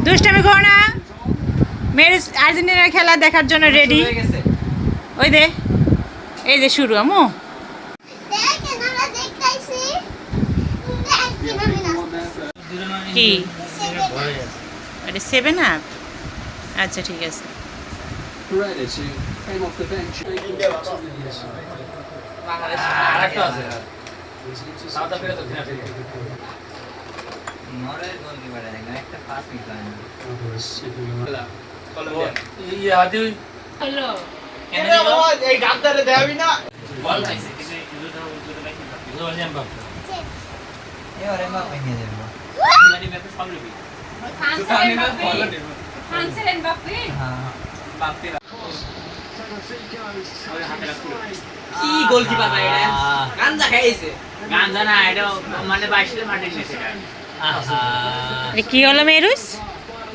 দুষ্টামি করো না। মেরুস আর্জেন্টিনার খেলা দেখার জন্য রেডি। ওই দে, এই যে শুরু আমু। কি এটা 7 আপ? আচ্ছা ঠিক আছে। কি গোলকিপার ভাই এটা গাঞ্জা খাইছে গাঞ্জা না এটা মানে 22 মাঠে নিছে এটা কি হলো মেরুস?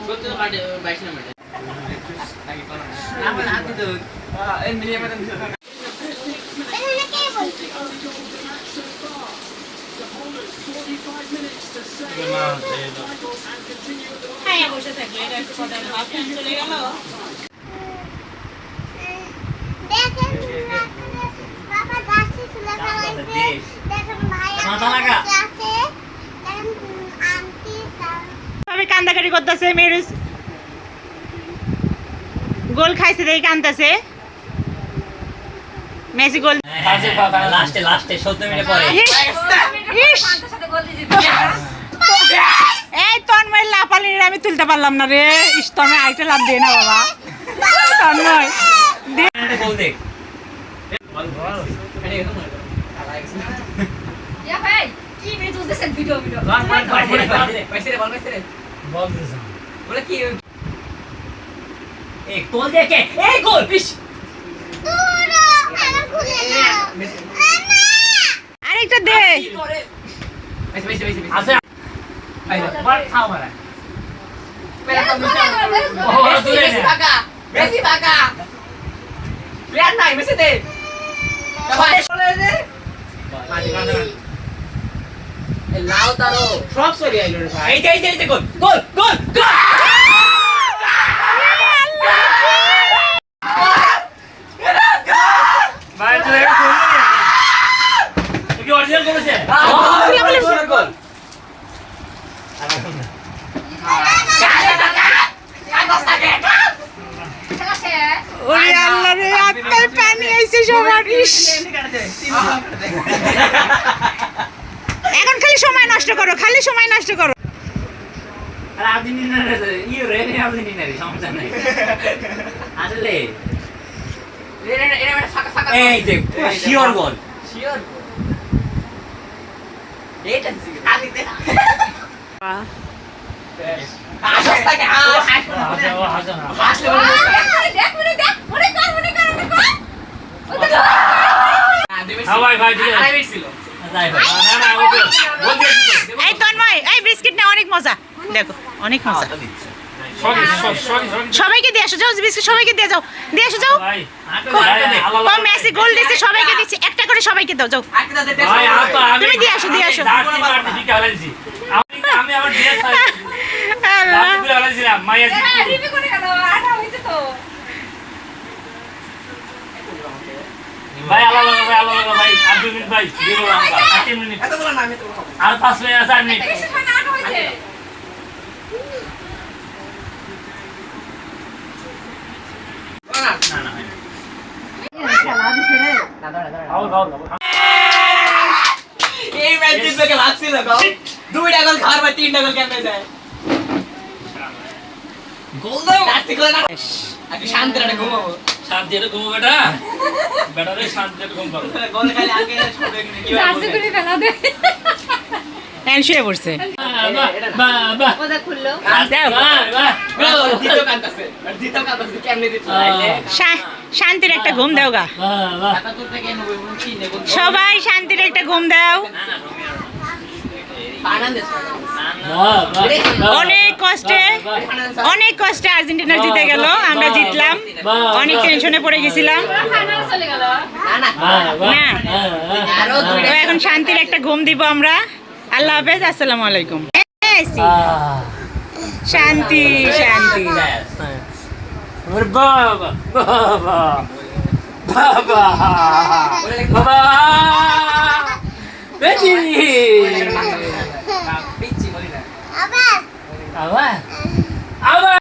সত্যি তো মাঠে 22 মাঠে না মানে হাতে তো এই মিলিয়ে মতন এখানে কে বলছে হ্যাঁ বসে থাকলে এটা একটু কথা বলে আপনি চলে গেল। বাবা গাছে তুলে ফেলাইছে দেখেন ভাই মাথা লাগা আছে দেখেন আন্টি সবাই কান্দাকাটি করতেছে। মেরুস গোল খাইছে দেখে কান্দাছে। মেসি গোল লাস্টে 70 মিনিট পরে এই তন্ময় লাফালি আমি তুলতে পারলাম না রে। ইস্তমে আইতে লাভ দিয়ে না বাবা। তন্ময় গোল দেখ ইয়া ভাই কি ভিডিও চলতেছেন ভিডিও বলে কি এক তোল দেখে এই গোল পিস পুরো আমার খুলে দাও আরেকটা দে। আছে আই মার খাও মারা মেসি বাকা প্লেয়ার নাই মেসি দে লাও তারো সব সরি আইলো রে ভাই এই যে গোল গোল গোল গোল ভাই তুই এটা শুনলি কি অরিজিনাল করেছে গোল ওরে আল্লাহ রে আত্মায় পানি আইছে সবার। ইস এখন খালি সময় নষ্ট করো, খালি সময় নষ্ট করো। আর আর্জেন্টিনা ইউ রে আর্জেন্টিনা রে সমস্যা নাই আসলে এরা মানে ফাঁকা ফাঁকা এই যে শিওর গোল শিওর এটা আদি দে আশাস থাকে হাসলে দেখ মনে কর ভাই ভাই আরে ছিল যাই ভাই না না ও গোল দিয়েছি তো এই তন্ময় এই বিস্কিট না অনেক মজা। দেখো অনেক মজা। সবাইকে দিয়ে আসো যাও, বিস্কিট সবাইকে দিয়ে যাও, দিয়ে আসো যাও। ভাই কম মেসি গোল দিয়েছে সবাইকে দিচ্ছে, একটা করে সবাইকে দাও যাও। ভাই তুমি দিয়ে আসো, দিয়ে আসো। আমি আবার দিয়ে আসি আল্লাহ রাতগুলো আলাইছিলাম মাইয়া হ্যাঁ রিপি করে গেল আটা হইছে তো ভাই আল্লাহ ভাই আর 2 মিনিট ভাই দিব আমরা 3 মিনিট এত বলা না আমি তো আর 5 মিনিট 4 মিনিট এই সময় না আটা হইছে না না খেলা দিছে রে এই ম্যাচ জিতবে কে লাগছিল গাও 2টা গোল খাওয়ার পর 3টা গোল কেমনে যায় গোল দাও কাটতে করে না আগে শান্তিতে ঘুমাবো শান্তিতে ঘুমো বেটা রে শান্তিতে ঘুম পাবো গোল খালি আগে ছবে কি চার্জ করে ফেলা দে ফ্যান শুয়ে পড়ছে। বাবা মজা খুললো জিতো কাঁদছে কেমনে দিত শান্তির একটা ঘুম দাও গা সবাই, শান্তির একটা ঘুম দাও। অনেক কষ্টে আর্জেন্টিনা জিতে গেল, আমরা জিতলাম। অনেক টেনশনে পড়ে গেছিলাম ফাইনালে চলে গেল না। তো এখন শান্তির একটা ঘুম দিব আমরা। আল্লাহ হাফেজ, আসসালামু আলাইকুম। শান্তি শান্তি। ওরে বাবা বাবা বাবা বাবা বেশি আবার আবার আবার